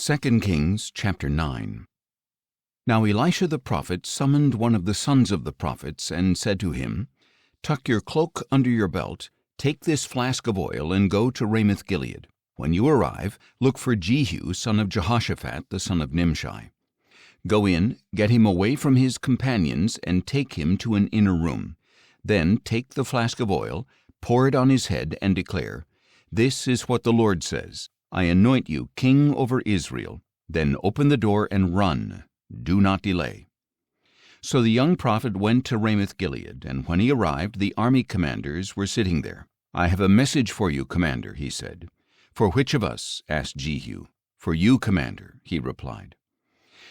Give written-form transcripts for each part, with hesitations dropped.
2 Kings chapter 9. Now Elisha the prophet summoned one of the sons of the prophets and said to him, "Tuck your cloak under your belt, take this flask of oil, and go to Ramoth-Gilead. When you arrive, look for Jehu son of Jehoshaphat the son of Nimshi. Go in, get him away from his companions, and take him to an inner room. Then take the flask of oil, pour it on his head, and declare, 'This is what the Lord says, I anoint you king over Israel.' Then open the door and run. Do not delay." So the young prophet went to Ramoth-Gilead, and when he arrived, the army commanders were sitting there. "I have a message for you, commander," he said. "For which of us?" asked Jehu. "For you, commander," he replied.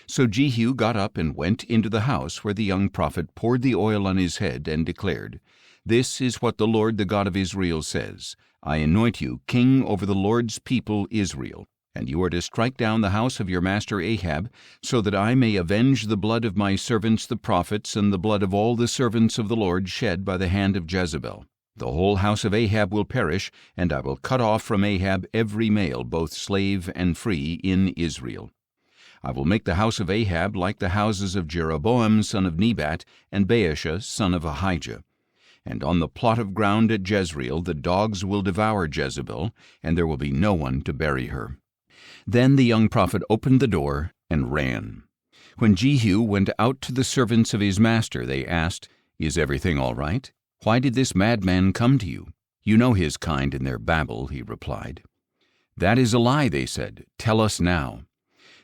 So Jehu got up and went into the house where the young prophet poured the oil on his head and declared, "This is what the Lord, the God of Israel, says, I anoint you king over the Lord's people Israel, and you are to strike down the house of your master Ahab, so that I may avenge the blood of my servants the prophets and the blood of all the servants of the Lord shed by the hand of Jezebel. The whole house of Ahab will perish, and I will cut off from Ahab every male, both slave and free, in Israel. I will make the house of Ahab like the houses of Jeroboam son of Nebat and Baasha son of Ahijah. And on the plot of ground at Jezreel the dogs will devour Jezebel, and there will be no one to bury her." Then the young prophet opened the door and ran. When Jehu went out to the servants of his master, they asked, "Is everything all right? Why did this madman come to you? You know his kind in their babble," he replied. "That is a lie," they said. "Tell us now."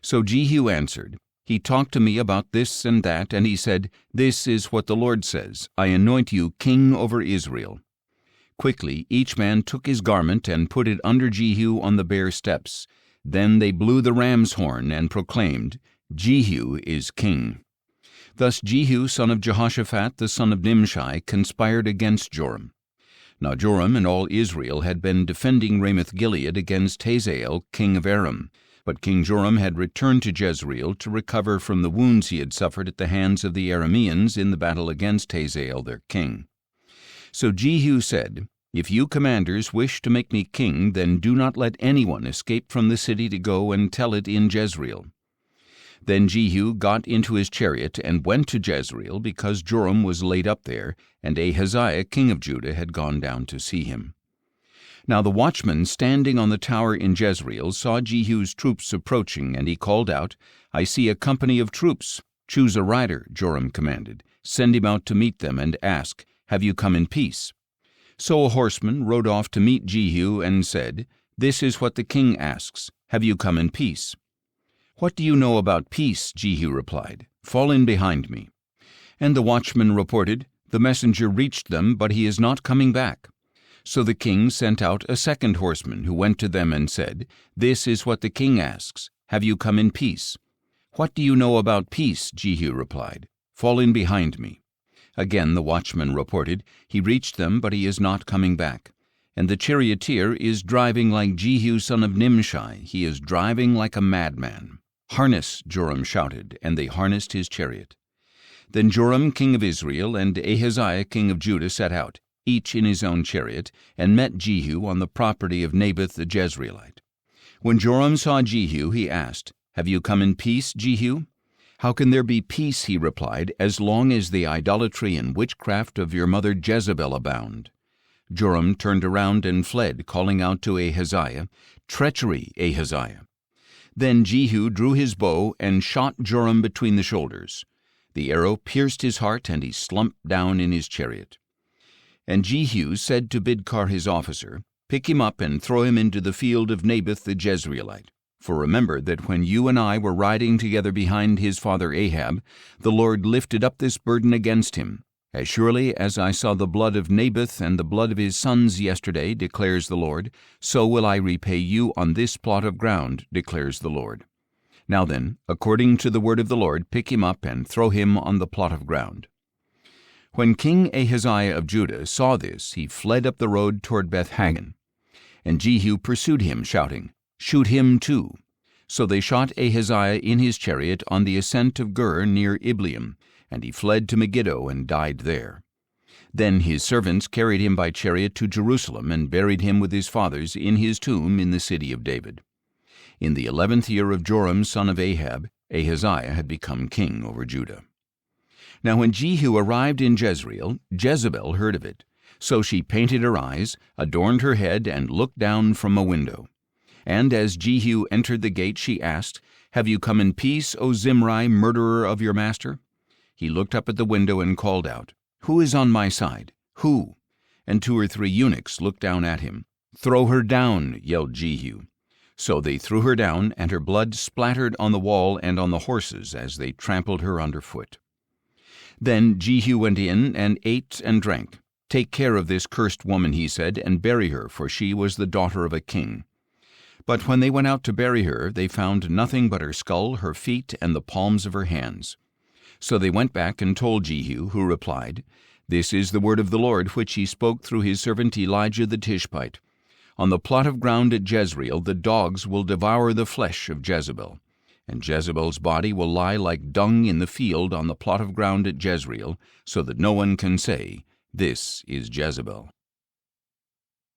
So Jehu answered, "He talked to me about this and that, and he said, 'This is what the Lord says, I anoint you king over Israel.'" Quickly each man took his garment and put it under Jehu on the bare steps. Then they blew the ram's horn and proclaimed, "Jehu is king." Thus Jehu son of Jehoshaphat the son of Nimshi conspired against Joram. Now Joram and all Israel had been defending Ramoth-Gilead against Hazael king of Aram. But King Joram had returned to Jezreel to recover from the wounds he had suffered at the hands of the Arameans in the battle against Hazael their king. So Jehu said, "If you commanders wish to make me king, then do not let anyone escape from the city to go and tell it in Jezreel." Then Jehu got into his chariot and went to Jezreel, because Joram was laid up there, and Ahaziah king of Judah had gone down to see him. Now the watchman standing on the tower in Jezreel saw Jehu's troops approaching, and he called out, "I see a company of troops. Choose a rider," Joram commanded. "Send him out to meet them, and ask, 'Have you come in peace?'" So a horseman rode off to meet Jehu and said, "This is what the king asks, 'Have you come in peace?'" "What do you know about peace?" Jehu replied. "Fall in behind me." And the watchman reported, "The messenger reached them, but he is not coming back." So the king sent out a second horseman, who went to them and said, "This is what the king asks, 'Have you come in peace?'" "What do you know about peace?" Jehu replied. "Fall in behind me." Again the watchman reported, "He reached them, but he is not coming back. And the charioteer is driving like Jehu son of Nimshi. He is driving like a madman." "Harness!" Joram shouted, and they harnessed his chariot. Then Joram king of Israel and Ahaziah king of Judah set out, each in his own chariot, and met Jehu on the property of Naboth the Jezreelite. When Joram saw Jehu, he asked, "Have you come in peace, Jehu?" "How can there be peace," he replied, "as long as the idolatry and witchcraft of your mother Jezebel abound?" Joram turned around and fled, calling out to Ahaziah, "Treachery, Ahaziah!" Then Jehu drew his bow and shot Joram between the shoulders. The arrow pierced his heart, and he slumped down in his chariot. And Jehu said to Bidkar his officer, "Pick him up and throw him into the field of Naboth the Jezreelite. For remember that when you and I were riding together behind his father Ahab, the Lord lifted up this burden against him. As surely as I saw the blood of Naboth and the blood of his sons yesterday, declares the Lord, so will I repay you on this plot of ground, declares the Lord. Now then, according to the word of the Lord, pick him up and throw him on the plot of ground." When King Ahaziah of Judah saw this, he fled up the road toward Beth-Hagan. And Jehu pursued him, shouting, "Shoot him too." So they shot Ahaziah in his chariot on the ascent of Gur near Ibleam, and he fled to Megiddo and died there. Then his servants carried him by chariot to Jerusalem and buried him with his fathers in his tomb in the city of David. In the 11th year of Joram son of Ahab, Ahaziah had become king over Judah. Now when Jehu arrived in Jezreel, Jezebel heard of it. So she painted her eyes, adorned her head, and looked down from a window. And as Jehu entered the gate, she asked, "Have you come in peace, O Zimri, murderer of your master?" He looked up at the window and called out, "Who is on my side? Who?" And 2 or 3 eunuchs looked down at him. "Throw her down," yelled Jehu. So they threw her down, and her blood splattered on the wall and on the horses as they trampled her underfoot. Then Jehu went in and ate and drank. "Take care of this cursed woman," he said, "and bury her, for she was the daughter of a king." But when they went out to bury her, they found nothing but her skull, her feet, and the palms of her hands. So they went back and told Jehu, who replied, "This is the word of the Lord, which he spoke through his servant Elijah the Tishbite. On the plot of ground at Jezreel the dogs will devour the flesh of Jezebel, and Jezebel's body will lie like dung in the field on the plot of ground at Jezreel, so that no one can say, 'This is Jezebel.'"